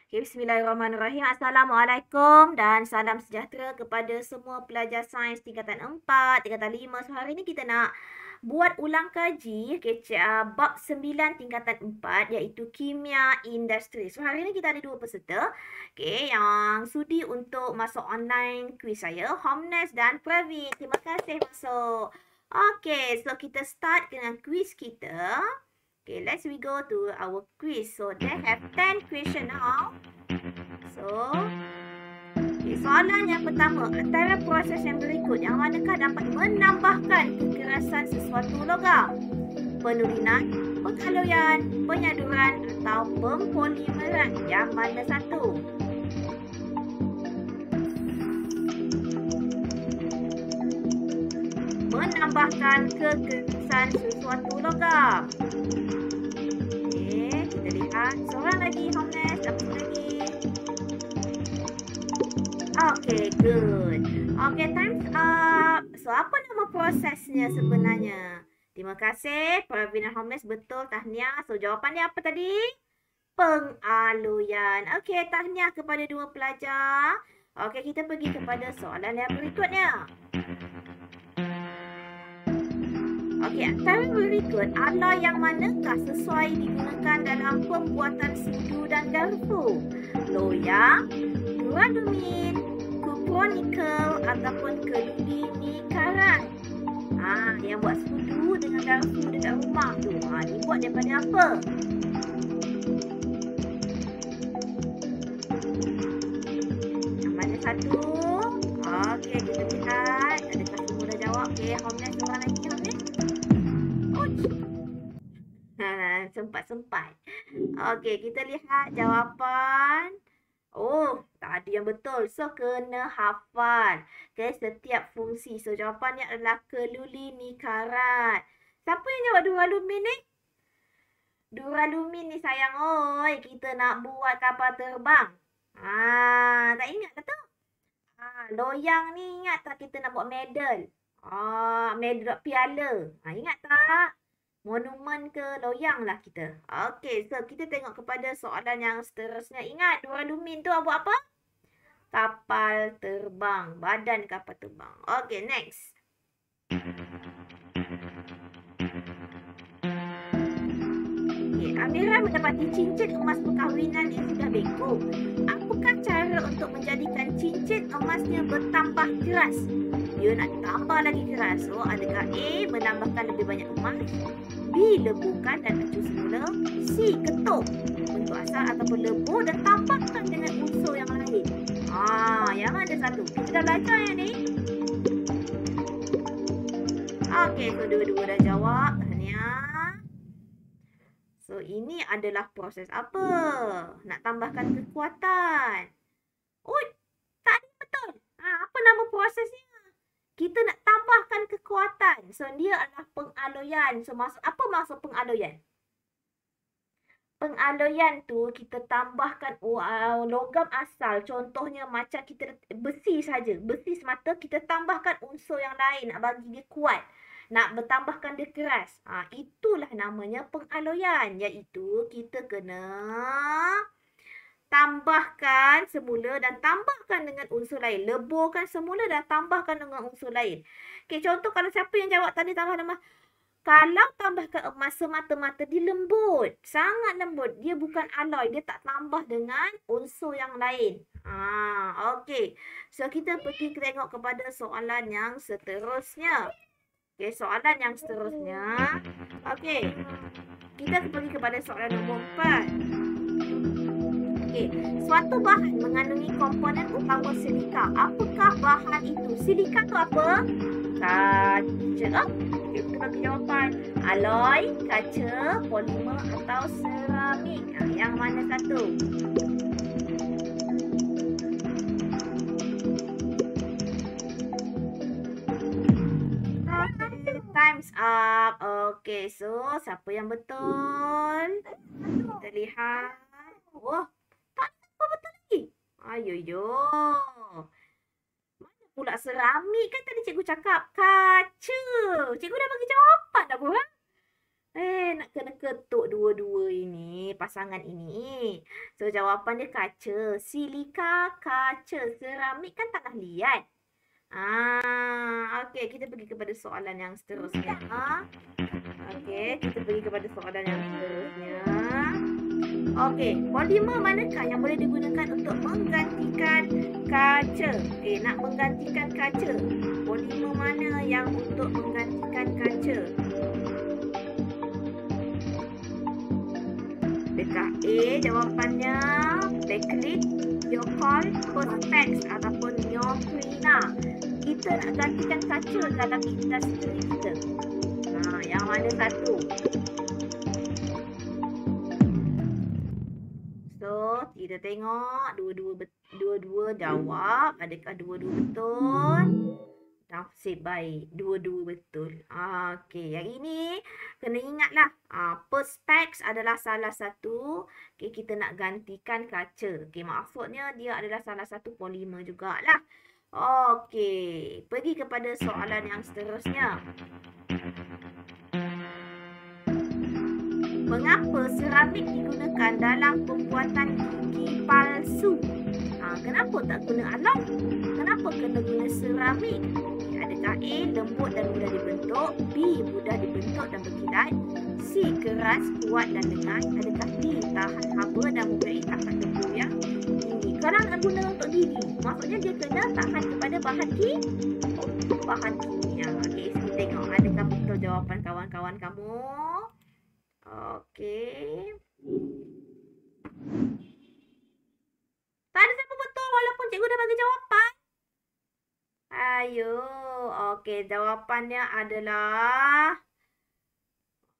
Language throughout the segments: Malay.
Okay, Bismillahirrahmanirrahim. Assalamualaikum dan salam sejahtera kepada semua pelajar sains tingkatan 4, tingkatan 5. So, hari ni kita nak buat ulang kaji bab 9 tingkatan 4 iaitu kimia industri. So, hari ni kita ada dua peserta yang sudi untuk masuk online quiz saya, Homnes dan Praveen. Terima kasih masuk. Okay, so kita start dengan quiz kita. Okay, let's we go to our quiz. So, they have 10 question now. So, okay, soalan yang pertama. Antara proses yang berikut, yang manakah dapat menambahkan kekerasan sesuatu logam? Penurunan, penghalauan, penyaduran atau pempolimeran? Yang mana satu? Menambahkan kekerasan sesuatu logam. Kita lihat seorang lagi, Homnes, apa lagi? Okay, good. Okay, time's up. So, apa nama prosesnya sebenarnya? Terima kasih, Praveen dan Homnes. Betul, tahniah. So, jawapannya apa tadi? Pengaluyan. Okay, tahniah kepada dua pelajar. Okay, kita pergi kepada soalan yang berikutnya. Okey, antara berikut alloy yang manakah sesuai digunakan dalam pembuatan sudu dan garpu? Loyang, duralumin, kupronikel ataupun keludi nikarat. Yang buat sudu dengan garpu dekat rumah tu. Ni buat daripada apa? Yang mana satu? Okey, kita lihat. Adakah semua dah jawab? Okey, Homnes seorang lagi, Homnes. Sempat. Okey, kita lihat jawapan. Oh, tadi yang betul. So, kena hafal. Okay, setiap fungsi. So, jawapannya adalah keluli nikarat. Siapa yang jawab duralumin ni? Duralumin ni sayang. Oi, kita nak buat kapal terbang. Tak ingat tak tu? Loyang ni ingat tak kita nak buat medal? Medal piala. Ingat tak? Monumen ke loyang lah kita. Okey, so kita tengok kepada soalan yang seterusnya. Ingat, duralumin tu buat apa? Kapal terbang. Badan kapal terbang. Okey, next. Okay, Amira mendapati cincin emas perkahwinan yang sudah bengkok. Apakah cara untuk menjadikan cincin emasnya bertambah keras? Dia nak tambah lagi keras. So, adakah A, menambahkan lebih banyak emas? B, lebuhkan dan acu semula. C, ketuk bentuk asal ataupun lebur dan tambahkan dengan unsur yang lain. Yang mana satu? Kita dah belajar yang ni. Okey, so dua-dua dah jawab. Tahniah. So, ini adalah proses apa? Nak tambahkan kekuatan. Oh, tadi betul. Apa nama prosesnya? Kita nak tambahkan kekuatan. So, dia adalah pengaloyan. So, apa maksud pengaloyan? Pengaloyan tu kita tambahkan logam asal. Contohnya macam kita besi saja. Besi semata kita tambahkan unsur yang lain nak bagi dia kuat. Nak bertambahkan dia keras. Itulah namanya pengaloyan. Iaitu kita kena tambahkan semula dan tambahkan dengan unsur lain. Leburkan semula dan tambahkan dengan unsur lain. Okey, contoh kalau siapa yang jawab tadi tambah emas. Kalau tambahkan emas semata-mata dia lembut. Sangat lembut. Dia bukan alloy. Dia tak tambah dengan unsur yang lain. Okey. So, kita pergi tengok kepada soalan yang seterusnya. Okey, soalan yang seterusnya. Okey. Kita pergi kepada soalan nombor 4. Okey, suatu bahan mengandungi komponen utama silika. Apakah bahan itu? Silika tu apa? Kaca. Okey, kita bagi jawapan. Alloy, kaca, polimer atau seramik. Yang mana satu? Time's up. Okey, so siapa yang betul? Kita lihat. Tak apa betul lagi. Ayoyo. Mana pula seramik? Kan tadi cikgu cakap kaca. Cikgu dah bagi jawapan dah pun. Nak kena ketuk dua-dua ini, pasangan ini. So, jawapan dia kaca. Silika, kaca. Seramik kan tanah liat. Okey, kita pergi kepada soalan yang seterusnya. Okey, kita pergi kepada soalan yang seterusnya. Okey, polimer manakah yang boleh digunakan untuk menggantikan kaca? Okey, nak menggantikan kaca. Polimer mana yang untuk menggantikan kaca? Dekat A, jawapannya bakelite, Yocol, Perspex ataupun Neoprena. Kita nak gantikan kaca dalam industri kita. Yang mana satu? So, kita tengok dua-dua jawab. Adakah dua-dua betul? Nasib baik. Dua-dua betul. Okey, yang ini kena ingatlah. Perspex adalah salah satu. Okey, kita nak gantikan kaca. Okey, maksudnya dia adalah salah satu polimer jugalah. Okey, pergi kepada soalan yang seterusnya. Mengapa seramik digunakan dalam pembuatan gigi palsu? Kenapa tak guna alam? Kenapa kena guna seramik? Adakah A, lembut dan mudah dibentuk? B, mudah dibentuk dan berkilat? C, keras, kuat dan lengan? Adakah D, tahan haba dan mempunyai tahan debu yang tinggi? Kalau nak guna untuk gigi, maksudnya dia kena tahan kepada bahan kimia. Okey, kita tengok adakah betul jawapan kawan-kawan kamu. Okey. Tak ada siapa betul walaupun cikgu dah bagi jawapan. Ayo. Okey, jawapannya adalah...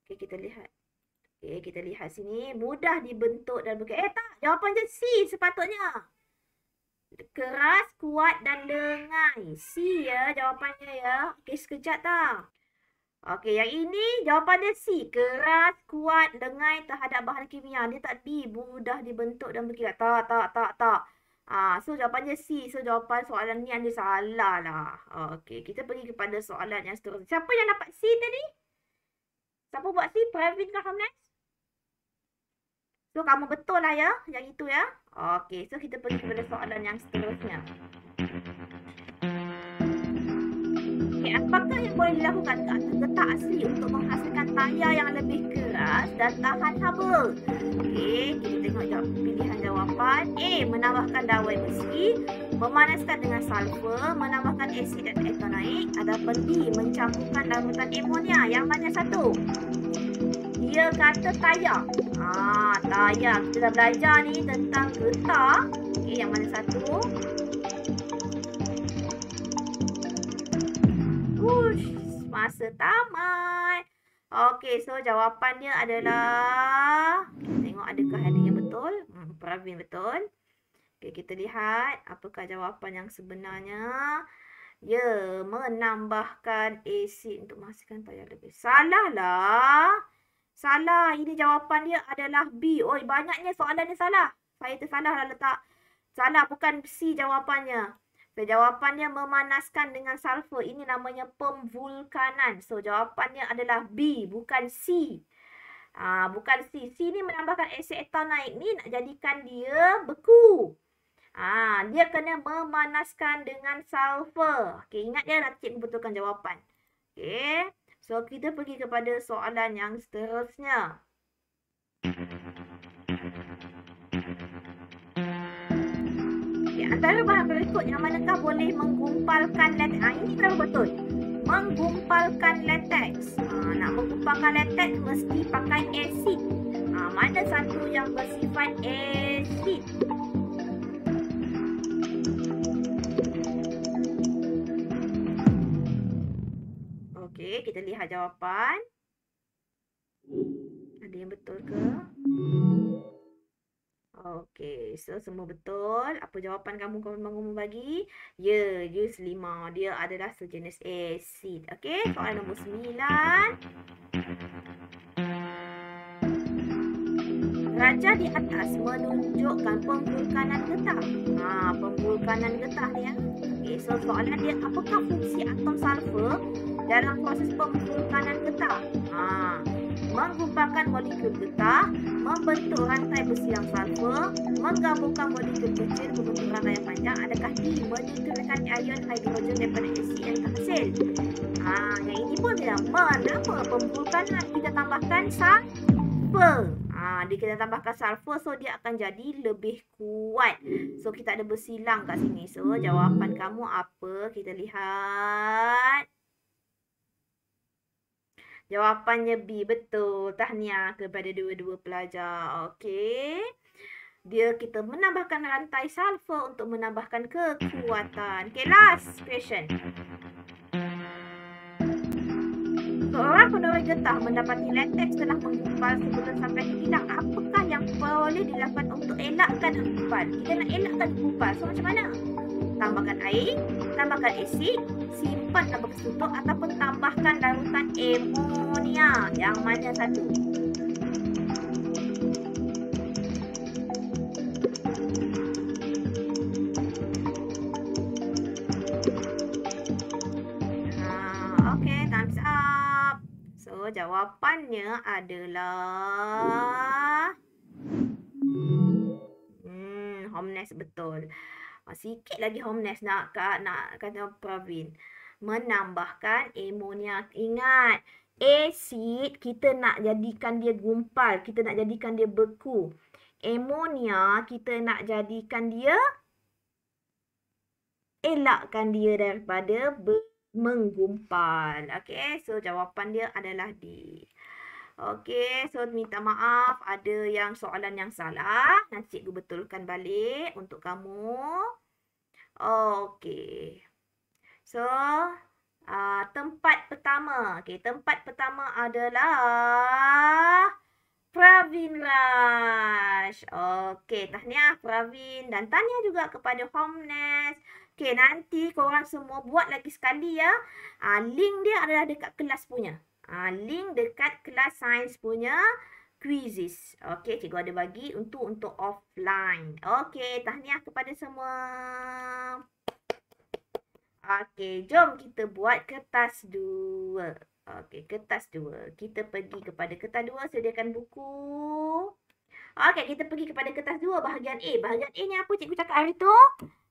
Okey, kita lihat. Okey, kita lihat sini. Mudah dibentuk dan berkilat. Tak. Jawapan je C sepatutnya. Keras, kuat dan lengan. C ya jawapannya ya. Okey, sekejap tak. Okey, yang ini jawapannya C. Keras, kuat, lengai terhadap bahan kimia. Dia tak B. Mudah dibentuk dan berkilat. Tak. So, jawapannya C. So, jawapan soalan ni anda salah lah. Okey, kita pergi kepada soalan yang seterusnya. Siapa yang dapat C tadi? Siapa buat C? Pravin ke Hamnas? So, kamu betul lah ya. Yang itu ya. Okey, so kita pergi kepada soalan yang seterusnya. Okay, apakah yang boleh dilakukan ke atas getah asli untuk menghasilkan tayar yang lebih keras dan tahan haba? Okey, kita tengok pilihan jawapan. A, menambahkan dawai besi, memanaskan dengan sulfur, menambahkan asid dan ethanoik, ataupun B, mencampurkan larutan amonia. Yang mana satu? Dia kata tayar. Tayar. Kita dah belajar ni tentang getah. Okey, yang mana satu? Masa tamat. Okey, so jawapannya adalah... Kita tengok adakah ada yang betul. Pravin betul. Okey, kita lihat apakah jawapan yang sebenarnya. Ya, menambahkan asid untuk menghasilkan tayar lebih. Salah lah. Salah. Ini jawapan dia adalah B. Oi, banyaknya soalan ni salah. Saya tersalah lah letak. Salah, bukan C jawapannya. So, jawapannya memanaskan dengan sulfur. Ini namanya pemvulkanan. So, jawapannya adalah B, bukan C. Bukan C. C ni menambahkan asid ethanoik ni nak jadikan dia beku. Dia kena memanaskan dengan sulfur. Okey, ingat dia nanti cikgu betulkan jawapan. Okey. So, kita pergi kepada soalan yang seterusnya. Antara bahan berikut yang manakah boleh menggumpalkan latex? Ini kalau betul. Menggumpalkan latex. Nak menggumpalkan latex mesti pakai asid. Mana satu yang bersifat asid? Okey, kita lihat jawapan. Ada yang betul ke? Okey, so semua betul. Apa jawapan kamu bagi? Ya, dia selima. Dia adalah sejenis asid. Okey, soalan nombor 9. Raja di atas menunjukkan pemvulkanan getah. Pemvulkanan getah ni ya. Okey, so soalan dia, apakah fungsi atom sulfur dalam proses pemvulkanan getah? menggumpalkan molekul getah, membentuk rantai bersilang sulfur, menggabungkan molekul kecil membentuk rantai yang panjang. Adakah D, menyingkirkan ion hidrogen daripada asid yang terhasil? Yang ini pun dia menapa pembulkanan kita tambahkan sulfur. Kita tambahkan sulfur, so dia akan jadi lebih kuat. So kita ada bersilang kat sini. So jawapan kamu apa? Kita lihat. Jawapannya B, betul. Tahniah kepada dua-dua pelajar. Okey. Kita menambahkan rantai sulfur untuk menambahkan kekuatan. Okay, last question. Seorang penoreh getah mendapati lateks telah menggumpal sebelum sampai ke kilang. Apakah yang boleh dilakukan untuk elakkan gumpal? Kita nak elakkan gumpal. So macam mana? Tambahkan air, tambahkan asid, simpan dalam bekas tutup ataupun tambahkan larutan amonia. Yang mana satu? Okay, thumbs up. So jawapannya adalah Homnes, betul. Sikit lagi Homnes nak kata Pravin. Menambahkan amonia. Ingat, asid kita nak jadikan dia gumpal, kita nak jadikan dia beku. Amonia kita nak jadikan dia, elakkan dia daripada menggumpal. Okay, so jawapan dia adalah D. Okay, so minta maaf ada yang soalan yang salah. Nanti cikgu betulkan balik untuk kamu. Okay. So, tempat pertama. Okay, tempat pertama adalah Pravin Raj. Okay, tahniah Pravin. Dan tahniah juga kepada Homnes. Okay, nanti korang semua buat lagi sekali ya. Link dia adalah dekat kelas punya. Link dekat kelas sains punya quizzes. Okey, cikgu ada bagi untuk offline. Okey, tahniah kepada semua. Okey, jom kita buat kertas 2. Okey, kertas 2. Kita pergi kepada kertas 2, sediakan buku. Okey, kita pergi kepada kertas 2 bahagian A. Bahagian A ni apa cikgu cakap hari tu?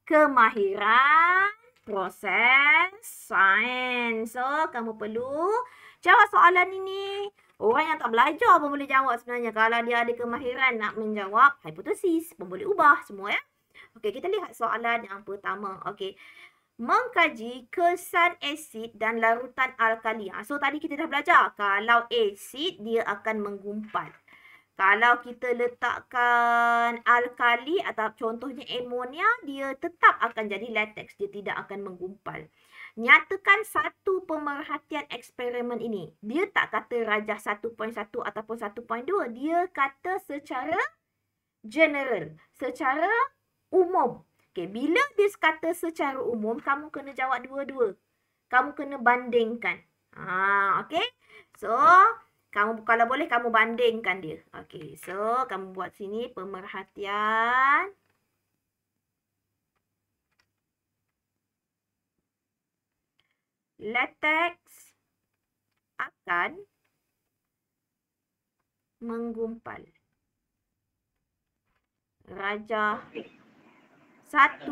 Kemahiran proses sains. So, kamu perlu jawab soalan ini. Orang yang tak belajar pun boleh jawab sebenarnya. Kalau dia ada kemahiran nak menjawab hipotesis pun boleh ubah semua ya. Okey, kita lihat soalan yang pertama. Okey. Mengkaji kesan asid dan larutan alkali. So tadi kita dah belajar. Kalau asid dia akan menggumpal. Kalau kita letakkan alkali atau contohnya amonia, dia tetap akan jadi lateks. Dia tidak akan menggumpal. Nyatakan satu pemerhatian eksperimen ini. Dia tak kata rajah 1.1 ataupun 1.2. Dia kata secara general. Secara umum. Okay, bila dia kata secara umum, kamu kena jawab dua-dua. Kamu kena bandingkan. Okay. So, kamu kalau boleh kamu bandingkan dia. Okay. So, kamu buat sini pemerhatian. Lateks akan menggumpal. Rajah 1.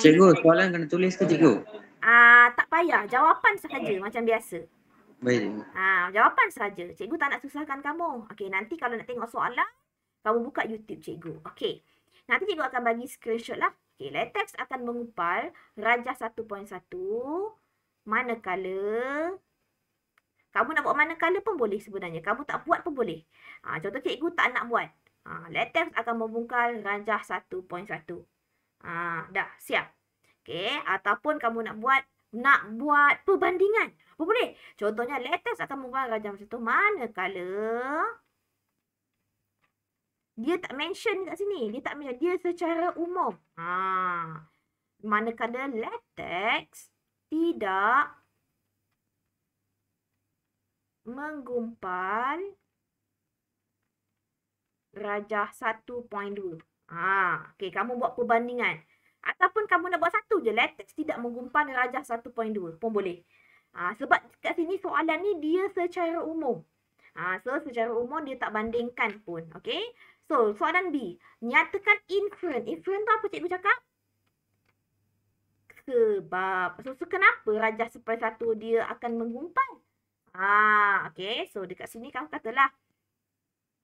Cikgu, soalan kena tulis ke cikgu? Tak payah. Jawapan sahaja macam biasa. Baik. Jawapan sahaja. Cikgu tak nak susahkan kamu. Okey, nanti kalau nak tengok soalan, kamu buka YouTube cikgu. Okey. Nanti cikgu akan bagi screenshot lah. Okey, lateks akan menggumpal rajah 1.1. Manakala. Kamu nak buat manakala pun boleh sebenarnya. Kamu tak buat pun boleh. Contoh cikgu tak nak buat. Lateks akan membungkal rajah 1.1. Dah, siap. Okey, ataupun kamu nak buat perbandingan. Apa boleh? Contohnya lateks akan membungkal rajah 1 manakala dia tak mention kat sini. Dia tak mention. Dia secara umum. Manakala lateks tidak menggumpal rajah 1.2. Okey, kamu buat perbandingan. Ataupun kamu nak buat satu je. Lateks tidak menggumpal rajah 1.2 pun boleh. Sebab kat sini soalan ni dia secara umum. So, secara umum dia tak bandingkan pun. Okay. So, soalan B. Nyatakan inferen. Inferen tu apa cikgu cakap? Sebab. So kenapa rajah 1/1 dia akan menggumpal? Okay. So, dekat sini kamu katalah.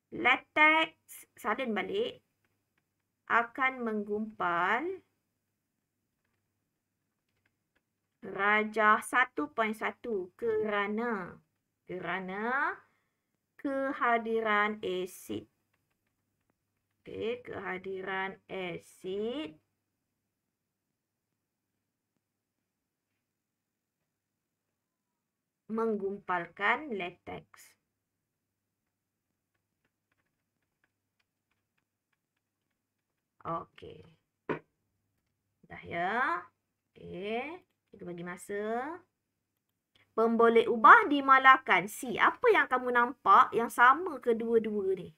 Latex, salin balik, akan menggumpal rajah 1/1 kerana kehadiran asid. Okay, kehadiran asid menggumpalkan latex. Okey. Dah ya. Okey. Kita bagi masa. Pemboleh ubah dimalakan. C. Apa yang kamu nampak yang sama kedua-dua ni?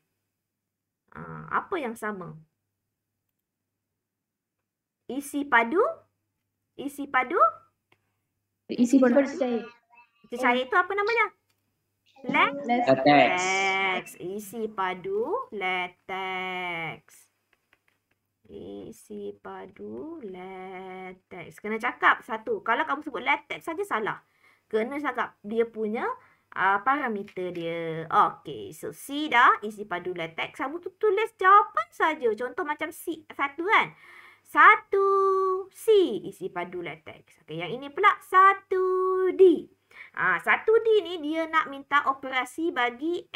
Apa yang sama? Isi padu? Isi padu? Isi padu cair. Cair itu apa namanya? Latex. Isi padu latex. Isi padu latex. Kena cakap satu. Kalau kamu sebut latex saja salah. Kena cakap dia punya parameter dia. Okey. So, C dah. Isi padu latex. Kamu tu tulis jawapan saja. Contoh macam C. Satu kan? 1 C. Isi padu latex. Okey. Yang ini pula 1 D. 1D ni dia nak minta operasi bagi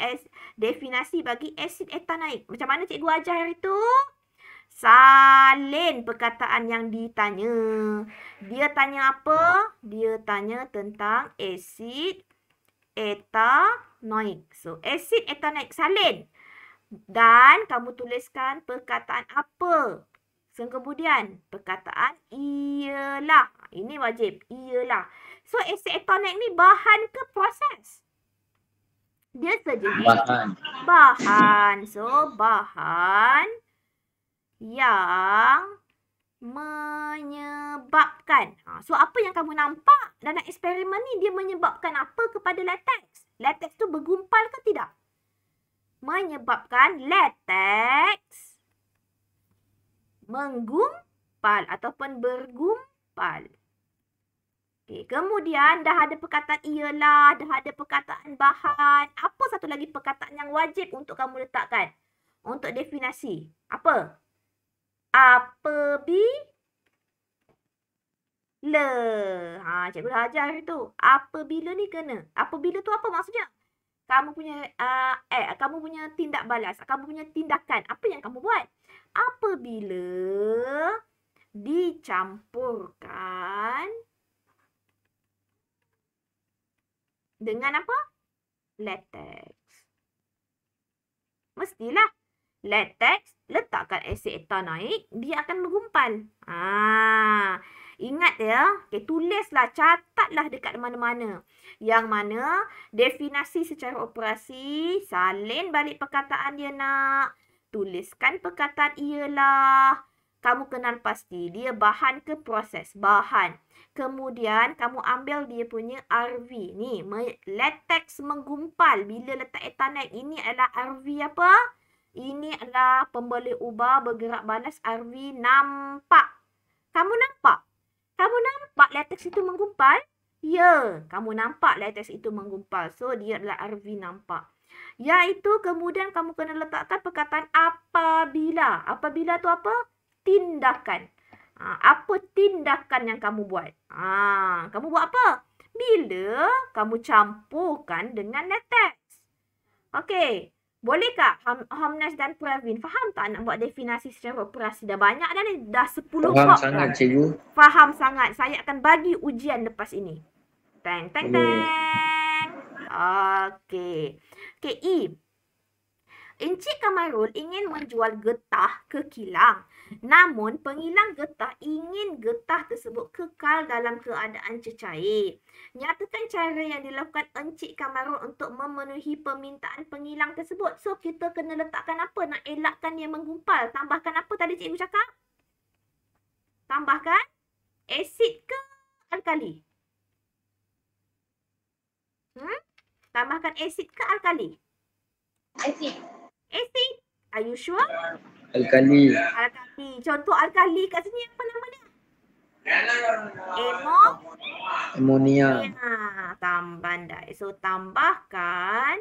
definasi bagi asid etanaik. Macam mana cikgu ajar hari tu? Salin perkataan yang ditanya. Dia tanya apa? Dia tanya tentang asid etanoik. So, asid etanoik salin. Dan kamu tuliskan perkataan apa? Kemudian, perkataan ialah. Ini wajib. Ialah. So, asid etanoik ni bahan ke proses? Dia saja. Bahan. So, bahan yang menyebabkan. So, apa yang kamu nampak dalam eksperimen ni? Dia menyebabkan apa kepada latex? Latex tu bergumpal ke tidak? Menyebabkan latex menggumpal ataupun bergumpal. Okay. Kemudian dah ada perkataan ialah, dah ada perkataan bahan. Apa satu lagi perkataan yang wajib untuk kamu letakkan? Untuk definisi. Apa? Apabila. Cikgu dah ajar tu. Apabila ni kena. Apabila tu apa maksudnya? Kamu punya kamu punya tindak balas, kamu punya tindakan. Apa yang kamu buat? Apabila dicampurkan dengan apa? Latex. Mestilah. Latex, letakkan asid etanoik, dia akan menggumpal. Ingat ya. Okay, tulislah, catatlah dekat mana-mana. Yang mana definisi secara operasi, salin balik perkataan dia nak. Tuliskan perkataan ialah. Kamu kenal pasti, dia bahan ke proses? Bahan. Kemudian, kamu ambil dia punya RV. Ni, latex menggumpal. Bila letak etanoik, ini adalah RV apa? Ini adalah pemboleh ubah bergerak balas RV nampak. Kamu nampak? Kamu nampak latex itu menggumpal? Ya, kamu nampak latex itu menggumpal. So, dia adalah RV nampak. Iaitu kemudian kamu kena letakkan perkataan apabila. Apabila tu apa? Tindakan. Apa tindakan yang kamu buat? Kamu buat apa? Bila kamu campurkan dengan latex. Okey. Bolehkah Hamnas dan Pravin faham tak nak buat definisi secara operasi? Dah banyak dah ni. Dah 10 bab. Faham sangat, cikgu. Faham sangat. Saya akan bagi ujian lepas ini. Teng, teng, teng. Okey. Okey, E. Encik Kamarul ingin menjual getah ke kilang. Namun, pengilang getah ingin getah tersebut kekal dalam keadaan cecair. Nyatakan cara yang dilakukan Encik Kamarul untuk memenuhi permintaan pengilang tersebut. So, kita kena letakkan apa? Nak elakkan dia menggumpal. Tambahkan apa tadi cikgu cakap? Tambahkan asid ke alkali? Tambahkan asid ke alkali? Acid. Asid. Are you sure? Alkali. Alkali. Contoh alkali kat sini apa nama dia? Amonia. Pandai. So, tambahkan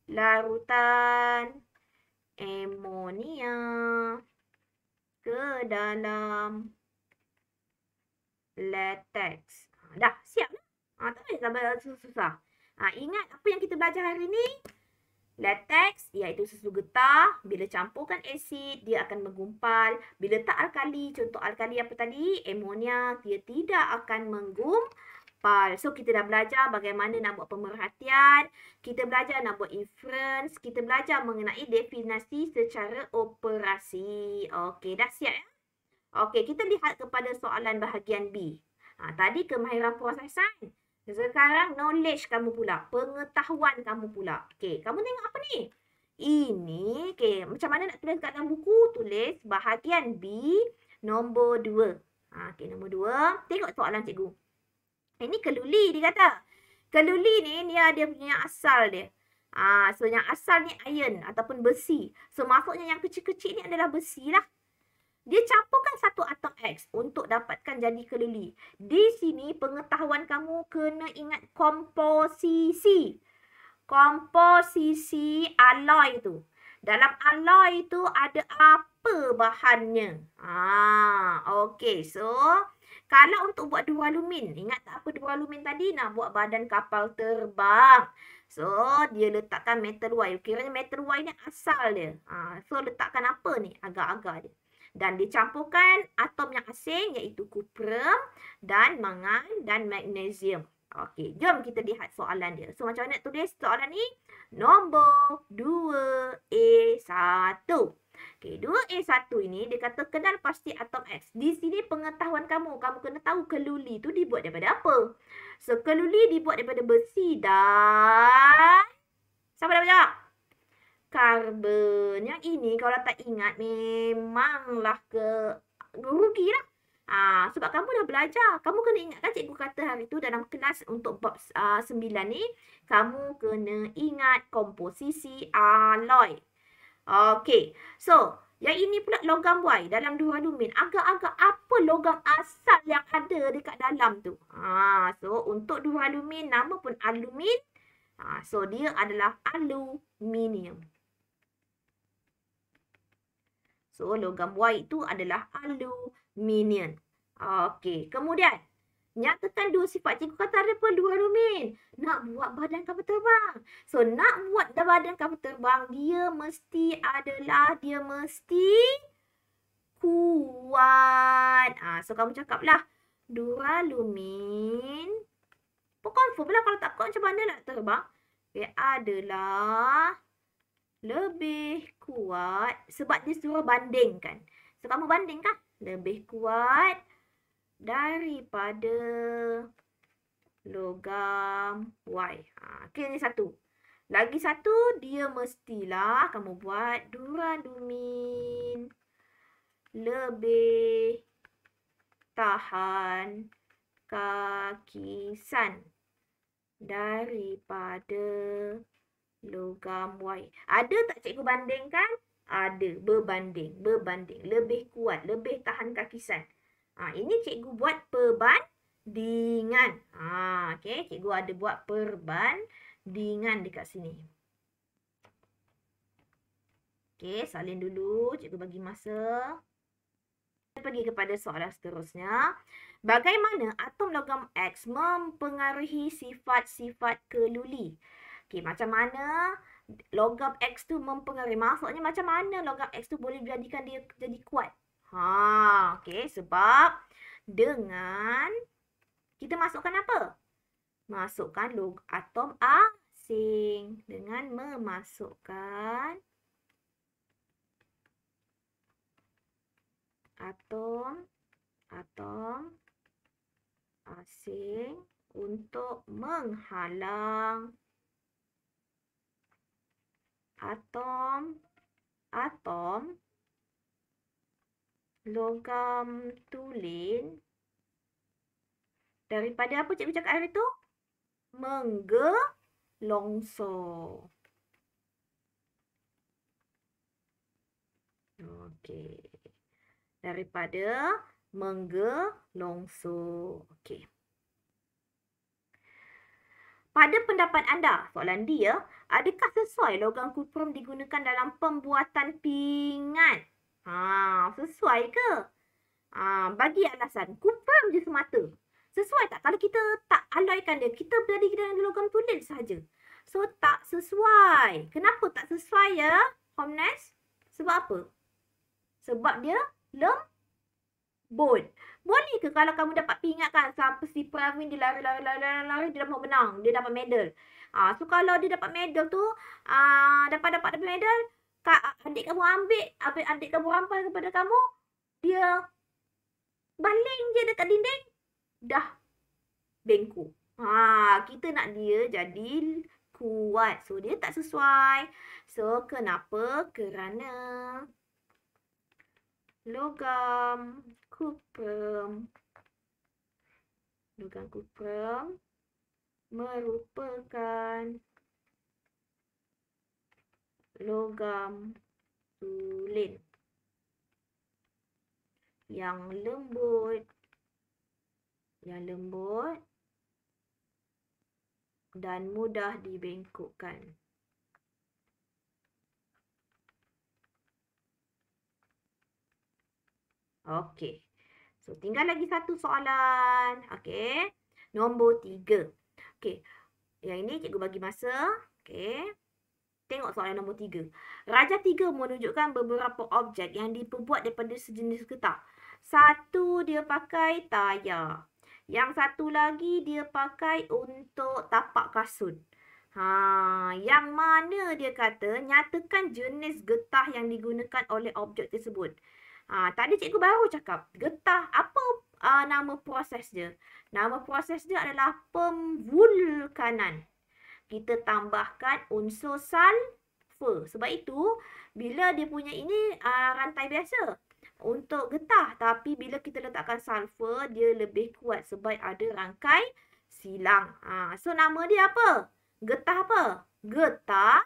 larutan amonia ke dalam latex. Dah, siap dah. Tak payah sampai susah-susah. Ingat apa yang kita belajar hari ni? Latex iaitu susu getah. Bila campurkan asid, dia akan menggumpal. Bila tak alkali, contoh alkali apa tadi? Amonia, dia tidak akan menggumpal. So, kita dah belajar bagaimana nak buat pemerhatian. Kita belajar nak buat inference. Kita belajar mengenai definisi secara operasi. Okey, dah siap ya? Okey, kita lihat kepada soalan bahagian B. Tadi kemahiran proses sains. Sekarang knowledge kamu pula. Pengetahuan kamu pula. Okey, kamu tengok apa ni? Ini, okey, macam mana nak tulis kat dalam buku? Tulis bahagian B nombor 2. Okey, nombor 2. Tengok soalan cikgu. Ini keluli dia kata. Keluli ni dia ada punya asal dia. So yang asal ni iron ataupun besi. So maksudnya yang kecil-kecil ni adalah besi lah. Dia campurkan satu atom X untuk dapatkan jadi keluli. Di sini pengetahuan kamu kena ingat komposisi. Komposisi alloy tu. Dalam alloy tu ada apa bahannya? Okey. So, kalau untuk buat duralumin, ingat tak apa duralumin tadi? Nak buat badan kapal terbang. So, dia letakkan metal wire. Kiranya metal wire ni asal dia. So, letakkan apa ni? Agar-agar dia. Dan dicampurkan atom yang asing iaitu kuprum dan mangan dan magnesium. Okey, jom kita lihat soalan dia. So, macam mana nak tulis soalan ni? Nombor 2A1. Okey, 2A1 ini dia kata kenal pasti atom X. Di sini pengetahuan kamu. Kamu kena tahu keluli tu dibuat daripada apa. So, keluli dibuat daripada besi dan... Siapa dah jawab? Karbon. Yang ini kalau tak ingat memanglah rugilah. Sebab kamu dah belajar. Kamu kena ingatkan cikgu kata hari tu dalam kelas untuk bab 9 ni. Kamu kena ingat komposisi alloy. Okey. So, yang ini pula logam Y dalam duralumin. Agak-agak apa logam asal yang ada dekat dalam tu? So, untuk duralumin nama pun alumin. So, dia adalah aluminium. So, logam Y itu adalah aluminium. Okey. Kemudian, nyatakan dua sifat. Cikgu kata ada apa? Duralumin. Nak buat badan kapal terbang. So, nak buat badan kapal terbang, dia mesti kuat. So, kamu cakaplah duralumin. Confirm lah kalau tak kuat macam mana nak terbang. Okay, adalah lebih kuat sebab dia suruh bandingkan. So, kamu bandingkan. Lebih kuat daripada logam Y. Okay, ni satu. Lagi satu, dia mestilah kamu buat duralumin lebih tahan kakisan daripada logam Y. Ada tak cikgu bandingkan? Ada. Berbanding. Lebih kuat. Lebih tahan kakisan. Ini cikgu buat perbandingan. Okay. Cikgu ada buat perbandingan dekat sini. Okay. Salin dulu. Cikgu bagi masa. Pergi kepada soalan seterusnya. Bagaimana atom logam X mempengaruhi sifat-sifat keluli? Okey, macam mana logam X tu mempengaruhi? Maksudnya macam mana logam X tu boleh jadikan dia jadi kuat? Okey, sebab dengan kita masukkan apa? Masukkan atom asing. Dengan memasukkan atom asing untuk menghalang atom logam tulin daripada apa cikgu cakap hari tu? longsor. Okey. Daripada menggelongsor. Okey. Pada pendapat anda, soalan dia, adakah sesuai logam kuprum digunakan dalam pembuatan pingat? Sesuai ke? Bagi alasan, kuprum je semata. Sesuai tak? Kalau kita tak alloykan dia, kita berada dengan logam tulen sahaja. So, tak sesuai. Kenapa tak sesuai ya, Homnes? Sebab apa? Sebab dia lembut. Boleh ke kalau kamu dapat pingat kan, sampai si Pravin dia lari, dia dapat menang, dia dapat medal. So kalau dia dapat medal tu, dapat medal, adik kamu ambil, adik kamu rampas kepada kamu, dia baling je dekat dinding, dah bengkok. Kita nak dia jadi kuat. So dia tak sesuai. So kenapa? Kerana logam kuprum merupakan logam tulen yang lembut dan mudah dibengkokkan. Okey. So, tinggal lagi satu soalan. Okey. Nombor 3. Okey. Yang ini cikgu bagi masa. Okey. Tengok soalan nombor 3. Raja 3 menunjukkan beberapa objek yang diperbuat daripada sejenis getah. Satu dia pakai tayar. Yang satu lagi dia pakai untuk tapak kasut. Yang mana dia kata nyatakan jenis getah yang digunakan oleh objek tersebut. Tadi cikgu baru cakap, getah apa nama proses dia? Nama proses dia adalah pemvulkanan. Kita tambahkan unsur sulfur. Sebab itu, bila dia punya ini rantai biasa untuk getah. Tapi bila kita letakkan sulfur, dia lebih kuat sebab ada rangkai silang. So, nama dia apa? Getah apa? Getah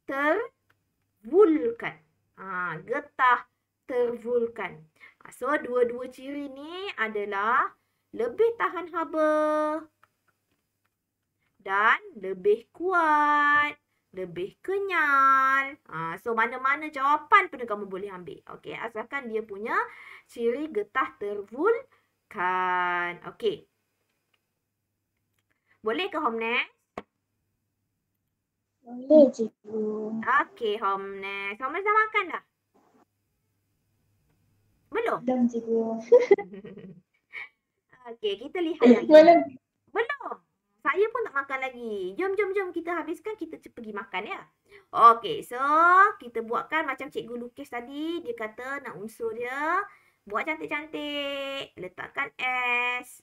tervulkan. Getah tervulkan. So, dua-dua ciri ni adalah lebih tahan haba dan lebih kuat, lebih kenyal. So, mana-mana jawapan pun kamu boleh ambil. Okey, asalkan dia punya ciri getah tervulkan. Okey. Boleh ke Homnes? Boleh, cikgu. Okey, Homnes. Homnes dah makan dah? Belum? Belum, cikgu. Okey, kita lihat lagi. Belum. Saya pun tak makan lagi. Jom kita habiskan, kita pergi makan ya. Okey, so kita buatkan macam cikgu lukis tadi. Dia kata nak unsur dia. Buat cantik-cantik. Letakkan S.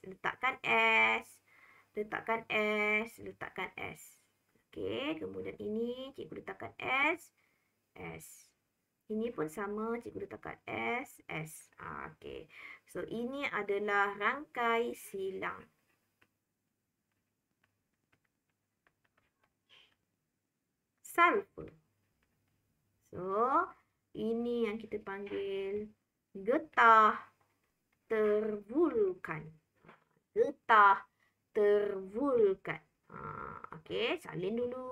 Okey, kemudian ini cikgu letakkan S. Ini pun sama, cikgu letakkan S. Okey. So, ini adalah rangkai silang. Sulfur. So, ini yang kita panggil getah tervulkan. Okey, salin dulu.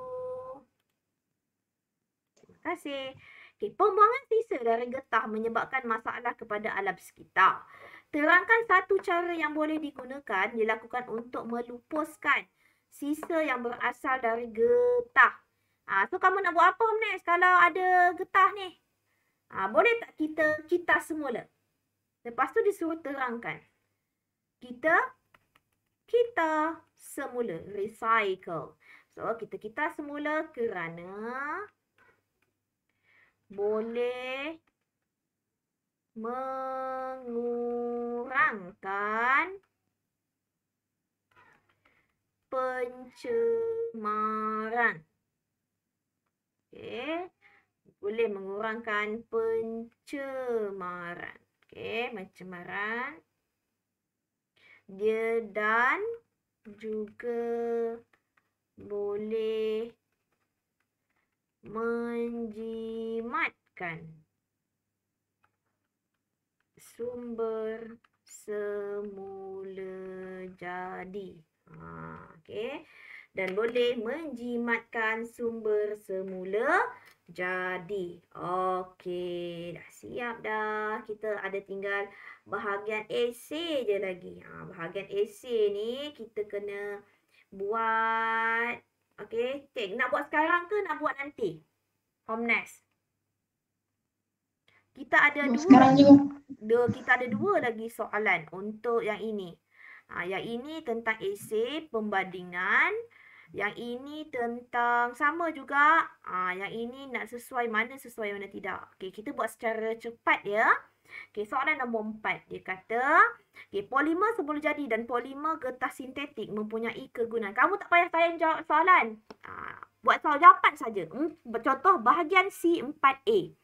Terima kasih. Okay, pembuangan sisa dari getah menyebabkan masalah kepada alam sekitar. Terangkan satu cara yang boleh digunakan dilakukan untuk melupuskan sisa yang berasal dari getah. So kamu nak buat apa Homnes kalau ada getah ni? Boleh tak kita kitas semula? Lepas tu disuruh terangkan. Kita semula. Recycle. So kita kitas semula kerana boleh mengurangkan pencemaran. Okey, boleh mengurangkan pencemaran. Okey, pencemaran. Dia dan juga boleh menjimatkan sumber semula jadi. Okey. Dan boleh menjimatkan sumber semula jadi. Okey, dah siap dah. Kita ada tinggal bahagian esei je lagi. Bahagian esei ni kita kena buat. Okey, nak buat sekarang ke nak buat nanti? Homnes. Kita ada Sekarang juga. kita ada dua lagi soalan untuk yang ini. Yang ini tentang esei pembandingan. Yang ini tentang sama juga. Yang ini nak sesuai mana tidak. Okey, kita buat secara cepat ya. Okey, soalan nombor 4. Dia kata, polimer semula jadi dan polimer getah sintetik mempunyai kegunaan. Kamu tak payah tanya jawab soalan. Buat soal jawapan saja. Contoh bahagian C4A.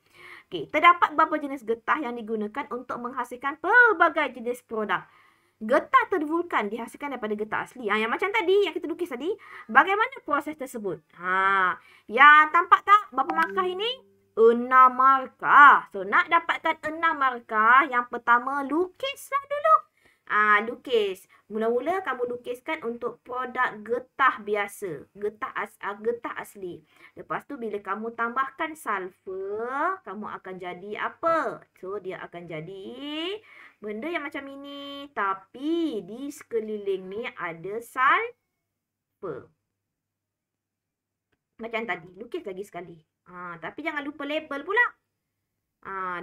Okey, terdapat beberapa jenis getah yang digunakan untuk menghasilkan pelbagai jenis produk. Getah tervulkan dihasilkan daripada getah asli. Yang macam tadi, yang kita lukis tadi, bagaimana proses tersebut? Yang tampak tak berapa markah ini? 6 markah. So, nak dapatkan 6 markah, yang pertama lukislah dulu. Lukis. Mula-mula kamu lukiskan untuk produk getah biasa. Getah asli. Lepas tu bila kamu tambahkan sulfur, kamu akan jadi apa? So, dia akan jadi benda yang macam ini. Tapi di sekeliling ni ada sulfur. Macam tadi. Lukis lagi sekali. Tapi jangan lupa label pula.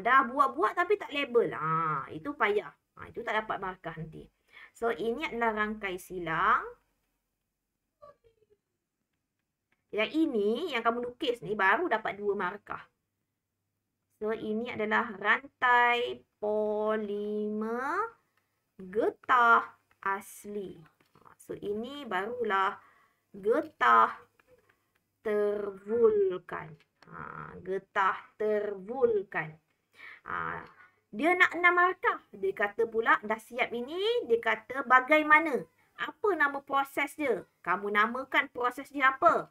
Dah buat-buat tapi tak label. Itu payah. Itu tak dapat markah nanti. So, ini adalah rangkai silang. Yang ini, yang kamu lukis ni, baru dapat 2 markah. So, ini adalah rantai polimer getah asli. So, ini barulah getah tervulkan. Getah tervulkan. Dia nak 6 markah. Dia kata pula, dah siap ini, dia kata bagaimana? Apa nama proses dia? Kamu namakan proses dia apa?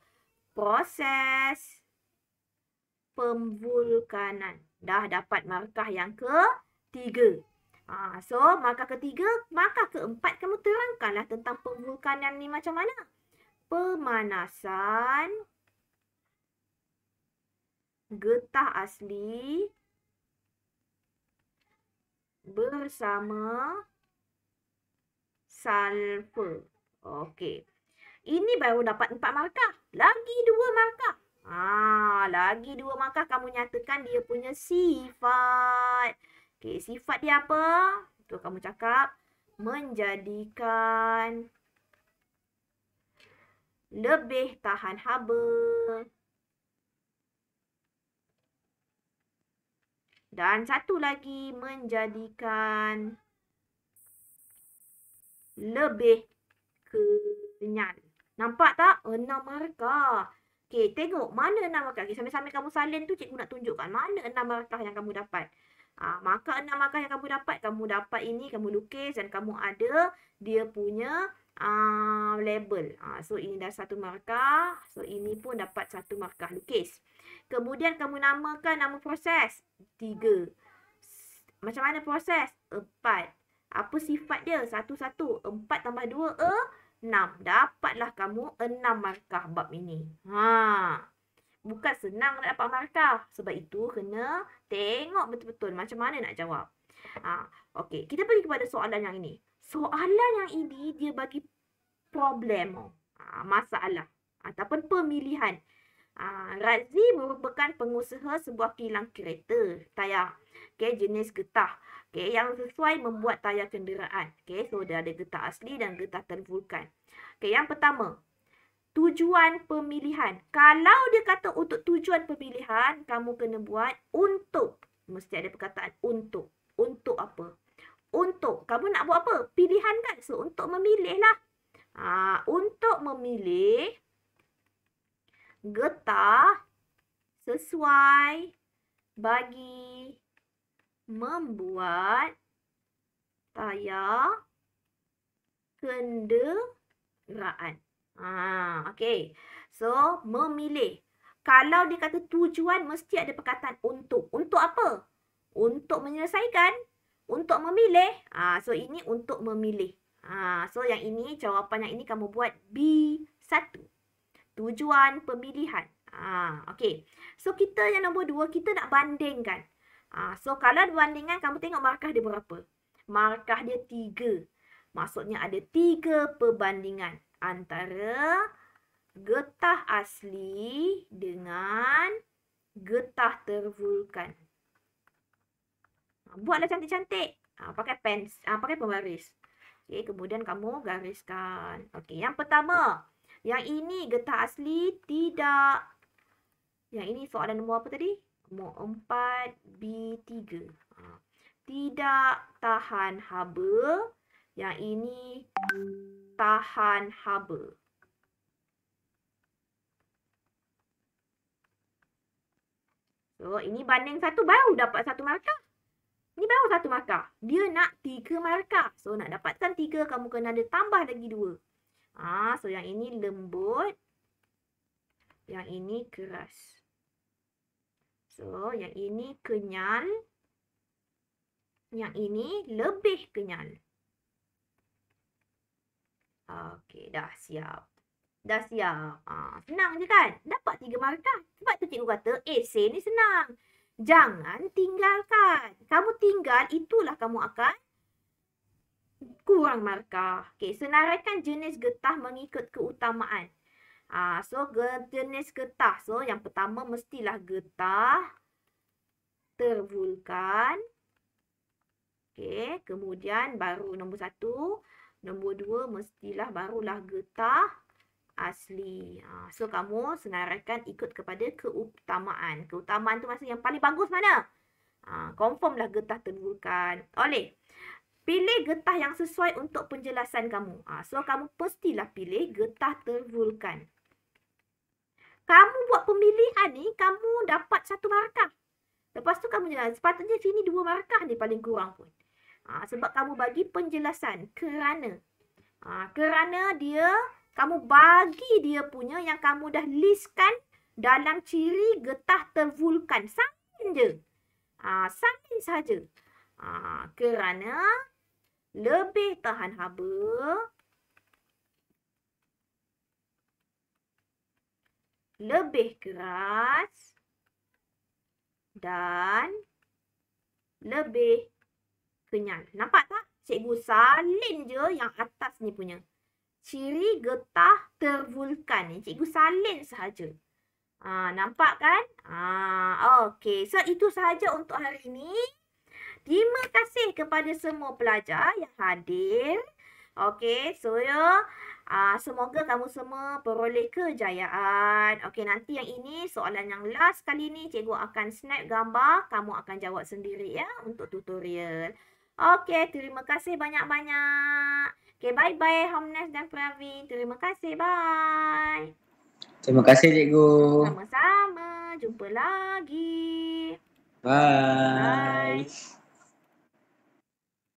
Proses pemvulkanan. Dah dapat markah yang ketiga. So, markah ketiga, markah keempat, kamu terangkanlah tentang pemvulkanan ni macam mana? Pemanasan getah asli bersama sulfur. Okey. Ini baru dapat 4 markah. Lagi 2 markah. Lagi 2 markah kamu nyatakan dia punya sifat. Okey, sifat dia apa? Tu kamu cakap menjadikan lebih tahan haba. Dan satu lagi menjadikan lebih kenyal. Nampak tak? 6 markah. Okey, tengok mana 6 markah. Okay, sambil-sambil kamu salin tu, cikgu nak tunjukkan mana 6 markah yang kamu dapat. Maka 6 markah yang kamu dapat ini, kamu lukis dan kamu ada dia punya label. So, ini dah 1 markah. So, ini pun dapat 1 markah lukis. Kemudian kamu namakan nama proses. 3. Macam mana proses? 4. Apa sifat dia? 1, 1. 4 tambah 2, 6. Dapatlah kamu 6 markah bab ini. Bukan senang nak dapat markah. Sebab itu kena tengok betul-betul macam mana nak jawab. Okey, kita pergi kepada soalan yang ini. Soalan yang ini dia bagi problem. Masalah. Ataupun pemilihan. Razi merupakan pengusaha sebuah kilang kereta tayar. Okay, jenis getah. Okay, yang sesuai membuat tayar kenderaan. Okay, so dia ada getah asli dan getah tervulkan. Okay, yang pertama. Tujuan pemilihan. Kalau dia kata untuk tujuan pemilihan, kamu kena buat untuk. Mesti ada perkataan untuk. Untuk apa? Untuk. Kamu nak buat apa? Pilihan kan? So, untuk memilih lah. Untuk memilih getah sesuai bagi membuat tayar kenderaan. Okey. So, memilih. Kalau dia kata tujuan, mesti ada perkataan untuk. Untuk apa? Untuk menyelesaikan. Untuk memilih. So, ini untuk memilih. So, yang ini, jawapan yang ini kamu buat B1. Tujuan pemilihan. Okey. So, kita yang nombor 2, kita nak bandingkan. So, kalau bandingan, kamu tengok markah dia berapa? Markah dia 3. Maksudnya ada 3 perbandingan antara getah asli dengan getah tervulkan. Buatlah cantik-cantik. Pakai pens, pakai pembaris. Okey, kemudian kamu gariskan. Okey, yang pertama. Yang ini getah asli tidak. Yang ini soalan nombor apa tadi? Nombor 4B3. Tidak tahan haba. Yang ini tahan haba. So, ini banding 1 baru dapat 1 markah. Ini baru 1 markah. Dia nak 3 markah. So, nak dapatkan 3, kamu kena ada tambah lagi 2. So, yang ini lembut. Yang ini keras. So, yang ini kenyal. Yang ini lebih kenyal. Okey, dah siap. Dah siap. Senang je kan? Dapat 3 markah. Sebab tu cikgu kata esei ni senang. Jangan tinggalkan. Kamu tinggal, itulah kamu akan kurang markah. Okey, senaraikan jenis getah mengikut keutamaan. So, jenis getah. So, yang pertama mestilah getah tervulkan. Okey, kemudian baru nombor 1. Nombor 2 mestilah barulah getah asli. So, kamu senaraikan ikut kepada keutamaan. Keutamaan tu maksudnya yang paling bagus mana? Confirmlah getah tervulkan. Oleh, pilih getah yang sesuai untuk penjelasan kamu. So, kamu pastilah pilih getah tervulkan. Kamu buat pemilihan ni, kamu dapat 1 markah. Lepas tu kamu jelas, sepatutnya sini 2 markah ni paling kurang pun. Sebab kamu bagi penjelasan kerana. Kerana dia, kamu bagi dia punya yang kamu dah listkan dalam ciri getah tervulkan. Salin je. Salin saja. Kerana lebih tahan haba, lebih keras dan lebih kenyal. Nampak tak? Cikgu salin je yang atas ni punya. Ciri getah tervulkan ni. Cikgu salin sahaja. Nampak kan? Okey. So, itu sahaja untuk hari ini. Terima kasih kepada semua pelajar yang hadir. Okey. So, semoga kamu semua peroleh kejayaan. Okey, nanti yang ini soalan yang last kali ni cikgu akan snap gambar. Kamu akan jawab sendiri ya untuk tutorial. Okey, terima kasih banyak-banyak. Okey, bye-bye Homnes dan Pravin. Terima kasih, bye. Terima kasih cikgu. Sama-sama. Jumpa lagi. Bye. Bye.